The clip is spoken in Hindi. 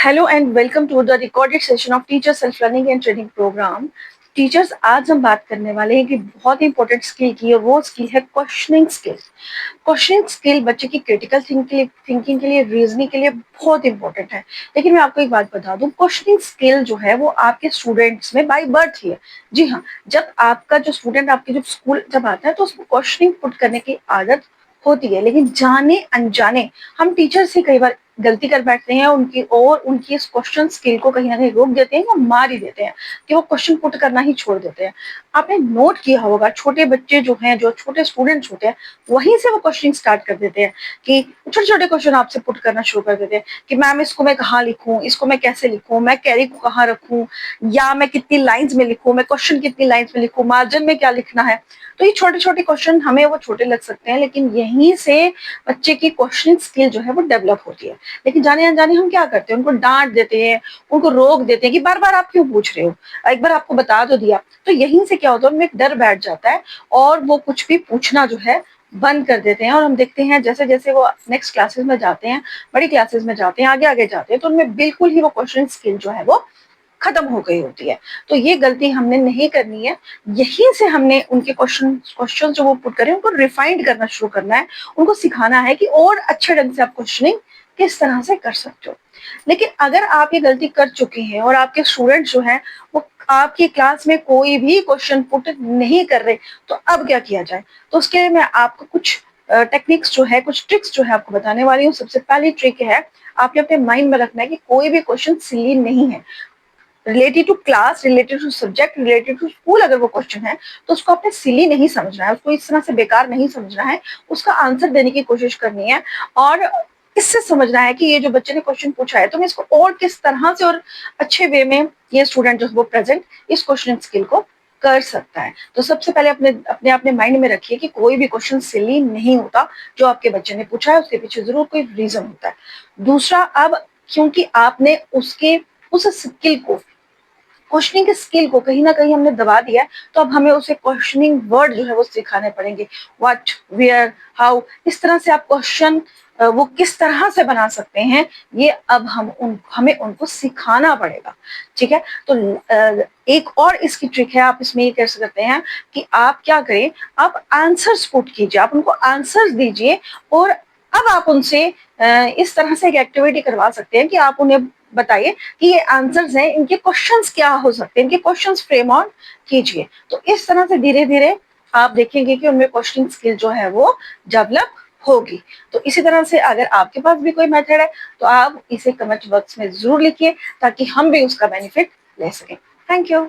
Hello and welcome to the recorded session of teacher self learning and training programme. Teachers, आज हम बात करने वाले हैं कि बहुत ही इंपॉर्टेंट स्किल की, और वो स्किल है क्वेश्चनिंग स्किल। क्वेश्चनिंग स्किल बच्चे की क्रिटिकल थिंकिंग के लिए, रीजनिंग के लिए बहुत इंपॉर्टेंट है। लेकिन मैं आपको एक बात बता दूं, क्वेश्चनिंग स्किल जो है वो आपके स्टूडेंट्स में बाय बर्थ ही है। जी हाँ, जब आपका जो स्टूडेंट आपके जब स्कूल जब आता है तो उसको क्वेश्चनिंग पुट करने की आदत होती है, लेकिन जाने अनजाने हम टीचर्स ही कई बार गलती कर बैठते हैं उनकी इस क्वेश्चन स्किल को कहीं ना कहीं रोक देते हैं या मार ही देते हैं कि वो क्वेश्चन पुट करना ही छोड़ देते हैं। आपने नोट किया होगा, छोटे बच्चे जो हैं, जो छोटे स्टूडेंट्स होते हैं, वहीं से वो क्वेश्चनिंग स्टार्ट कर देते हैं कि छोटे छोटे क्वेश्चन आपसे पुट करना शुरू कर देते हैं कि मैम इसको मैं कहाँ लिखूं, इसको मैं कैसे लिखूं, मैं कैरी को कहाँ रखूं, या मैं कितनी लाइंस में लिखूं, मैं क्वेश्चन कितनी लाइंस में लिखूं, मार्जिन में क्या लिखना है। तो ये छोटे छोटे क्वेश्चन हमें वो छोटे लग सकते हैं, लेकिन यहीं से बच्चे की क्वेश्चनिंग स्किल जो है वो डेवलप होती है। लेकिन जाने अनजाने हम क्या करते हैं, उनको डांट देते हैं, उनको रोक देते हैं कि बार बार आप क्यों पूछ रहे हो, एक बार आपको बता तो दिया। तो यहीं से क्या होता है, उनमें एक डर बैठ जाता है और वो कुछ भी पूछना जो है बंद कर देते हैं। और हम देखते हैं जैसे जैसे वो नेक्स्ट क्लासेस में जाते हैं, बड़ी क्लासेस में जाते हैं, आगे आगे जाते हैं, तो उनमें बिल्कुल ही वो क्वेश्चन स्किल जो है वो खत्म हो गई होती है। तो ये गलती हमने नहीं करनी है। यहीं से हमने उनके क्वेश्चन जो वो पुट करें उनको रिफाइंड करना शुरू करना है, उनको सिखाना है कि और अच्छे ढंग से आप क्वेश्चनिंग किस तरह से कर सकते हो। लेकिन अगर आप ये गलती कर चुके हैं और आपके स्टूडेंट जो हैं वो आपकी क्लास में कोई भी क्वेश्चन पुट नहीं कर रहे, तो अब क्या किया जाए। तो उसके लिए मैं आपको कुछ टेक्निक्स जो है, कुछ ट्रिक्स जो है आपको बताने वाली हूँ। सबसे पहली ट्रिक है, आपने अपने माइंड में रखना है कि कोई भी क्वेश्चन सिली नहीं है। Related to class, related to subject, related to school अगर वो क्वेश्चन है तो उसको आपने सिली नहीं समझना है, उसको इस तरह से बेकार नहीं समझना है, उसका आंसर देने की कोशिश करनी है। और इससे समझना है कि ये जो बच्चे ने क्वेश्चन पूछा है तो मैं इसको और किस तरह से और अच्छे वे में ये स्टूडेंट जो वो प्रेजेंट इस क्वेश्चन स्किल को कर सकता है। तो सबसे पहले अपने अपने माइंड में रखिए कि कोई भी क्वेश्चन सिली नहीं होता। जो आपके बच्चे ने पूछा है उसके पीछे जरूर कोई रीजन होता है। दूसरा, अब क्योंकि आपने उसके उस स्किल को, क्वेश्चनिंग के स्किल को कहीं ना कहीं हमने दबा दिया है, तो अब हमें उसे क्वेश्चनिंग वर्ड जो है वो सिखाने पड़ेंगे। व्हाट, वेयर, हाउ, इस तरह से आप क्वेश्चन वो किस तरह से बना सकते हैं, ये अब हमें उनको सिखाना पड़ेगा। ठीक है। तो एक और इसकी ट्रिक है, आप इसमें ये कर सकते हैं कि आप क्या करें, आप आंसर्स पुट कीजिए, आप उनको आंसर्स दीजिए। और अब आप उनसे इस तरह से एक एक्टिविटी करवा सकते हैं कि आप उन्हें बताइए कि ये आंसर्स हैं, इनके क्वेश्चंस क्या हो सकते हैं, इनके क्वेश्चंस फ्रेम ऑन कीजिए। तो इस तरह से धीरे धीरे आप देखेंगे कि उनमें क्वेश्चनिंग स्किल जो है वो डेवलप होगी। तो इसी तरह से अगर आपके पास भी कोई मेथड है तो आप इसे कमेंट बॉक्स में जरूर लिखिए, ताकि हम भी उसका बेनिफिट ले सकें। Thank you.